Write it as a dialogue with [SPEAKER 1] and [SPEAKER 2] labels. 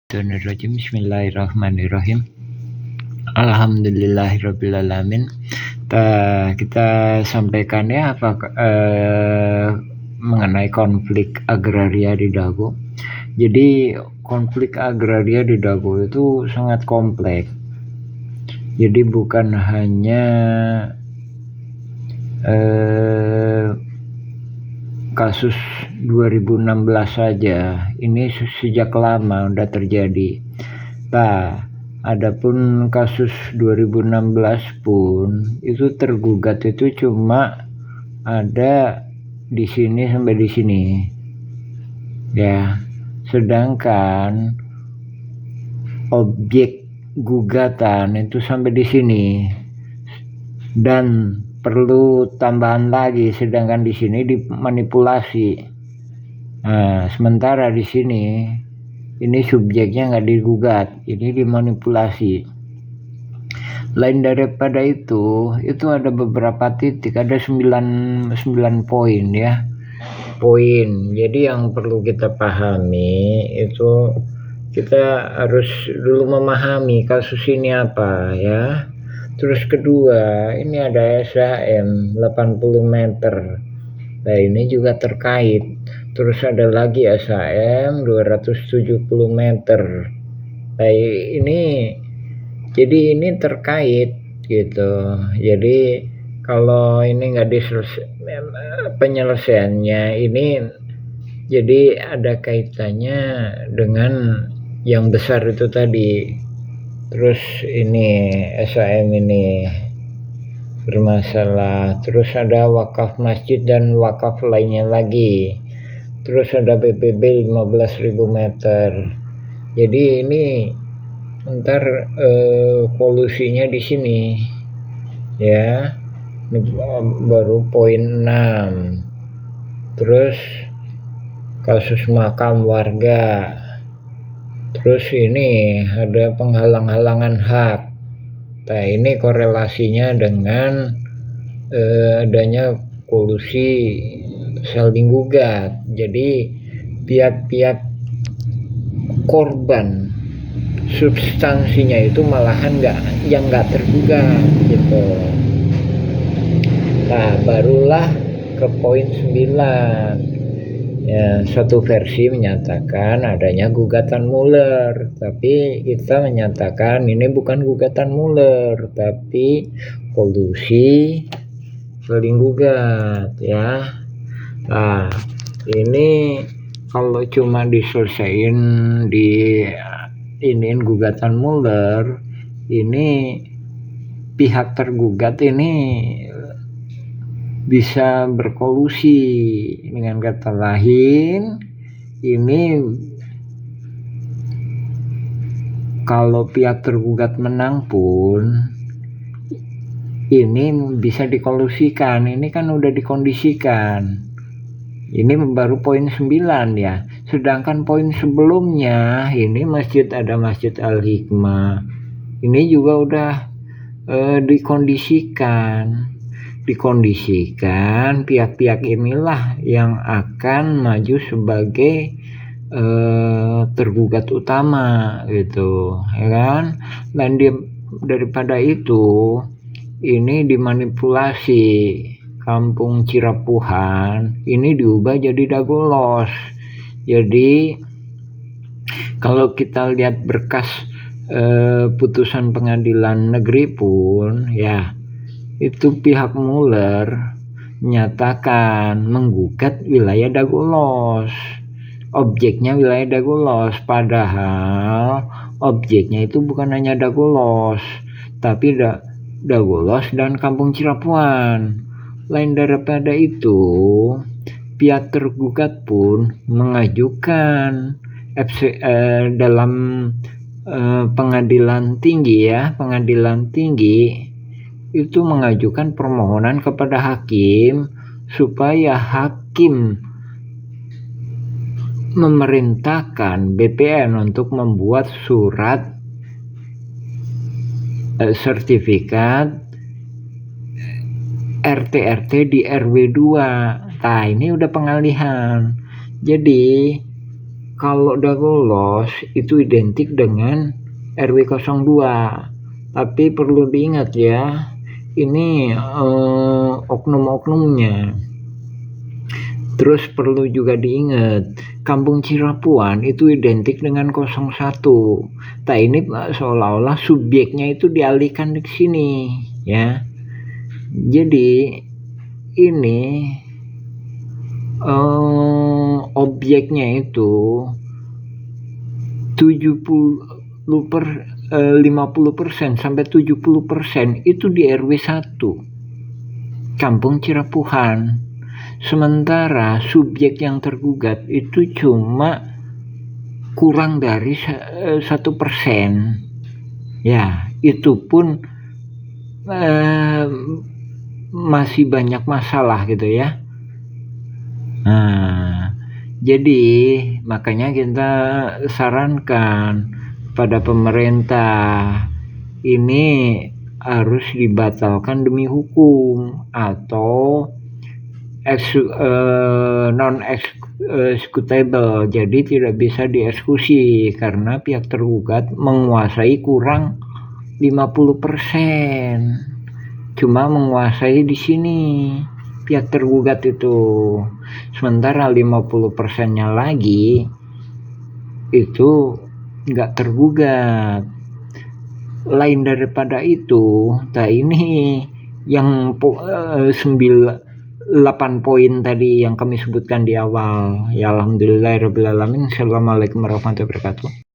[SPEAKER 1] Bismillahirrahmanirrahim. Alhamdulillahirrabbilalamin. Kita sampaikan ya mengenai konflik agraria di Dago. Jadi konflik agraria di Dago itu sangat kompleks. Jadi bukan hanya kasus 2016 saja, ini sejak lama udah terjadi. Adapun kasus 2016 pun itu tergugat itu cuma ada di sini sampai di sini. Ya, sedangkan objek gugatan itu sampai di sini. Dan perlu tambahan lagi, sedangkan di sini dimanipulasi. Sementara di sini ini subjeknya nggak digugat, ini dimanipulasi. Lain daripada itu ada beberapa titik, ada 9 poin ya. Jadi yang perlu kita pahami itu kita harus dulu memahami kasus ini apa ya. Terus kedua, ini ada SHM 80 meter. Nah, ini juga terkait. Terus ada lagi SHM 270 meter. Nah, jadi ini terkait gitu. Jadi kalau ini nggak penyelesaiannya ini, jadi ada kaitannya dengan yang besar itu tadi. Terus ini SHM ini bermasalah. Terus ada wakaf masjid dan wakaf lainnya lagi. Terus ada PPB 15.000 meter. Jadi ini ntar polusinya di sini ya. Ini baru poin 6. Terus kasus makam warga. Terus ini ada penghalang-halangan hak. Nah, ini korelasinya dengan adanya kolusi saling gugat. Jadi pihak-pihak korban substansinya itu malahan nggak tergugat gitu. Nah, barulah ke poin 9. Ya, satu versi menyatakan adanya gugatan Mueller, tapi kita menyatakan ini bukan gugatan Mueller, tapi kolusi saling gugat ya. Nah, ini kalau cuma diselesaikan di iniin gugatan Mueller, ini pihak tergugat ini bisa berkolusi. Dengan kata lain, ini kalau pihak tergugat menang pun ini bisa dikolusikan. Ini kan udah dikondisikan. Ini baru poin 9 ya. Sedangkan poin sebelumnya ini ada Masjid Al-Hikmah. Ini juga udah dikondisikan pihak-pihak inilah yang akan maju sebagai tergugat utama gitu ya kan. Dan daripada itu ini dimanipulasi. Kampung Cirapuhan ini diubah jadi Dagolos. Jadi kalau kita lihat berkas putusan pengadilan negeri pun ya, itu pihak Mueller menyatakan menggugat wilayah Dagolos, objeknya wilayah Dagolos, padahal objeknya itu bukan hanya Dagolos, tapi Dagolos dan Kampung Cirapuhan. Lain daripada itu, pihak tergugat pun mengajukan dalam pengadilan tinggi itu mengajukan permohonan kepada hakim supaya hakim memerintahkan BPN untuk membuat surat sertifikat RT di RW 2. Nah, ini udah pengalihan. Jadi kalau udah lolos itu identik dengan RW 02. Tapi perlu diingat ya, ini oknum-oknumnya. Terus perlu juga diingat, Kampung Cirapuan itu identik dengan 01. Nah ini seolah-olah subjeknya itu dialihkan di sini ya. Jadi ini objeknya itu 50% sampai 70% itu di RW 1 Kampung Cirapuan. Sementara subjek yang tergugat itu cuma kurang dari 1%. Ya, itu pun masih banyak masalah gitu ya. Nah, jadi makanya kita sarankan pada pemerintah ini harus dibatalkan demi hukum atau non executable, jadi tidak bisa dieksekusi karena pihak tergugat menguasai kurang 50%, cuma menguasai di sini pihak tergugat itu, sementara 50%-nya lagi itu nggak tergugat. Lain daripada itu, nah ini yang 8 poin tadi yang kami sebutkan di awal. Ya alhamdulillahirabbil alamin. Assalamualaikum warahmatullahi wabarakatuh.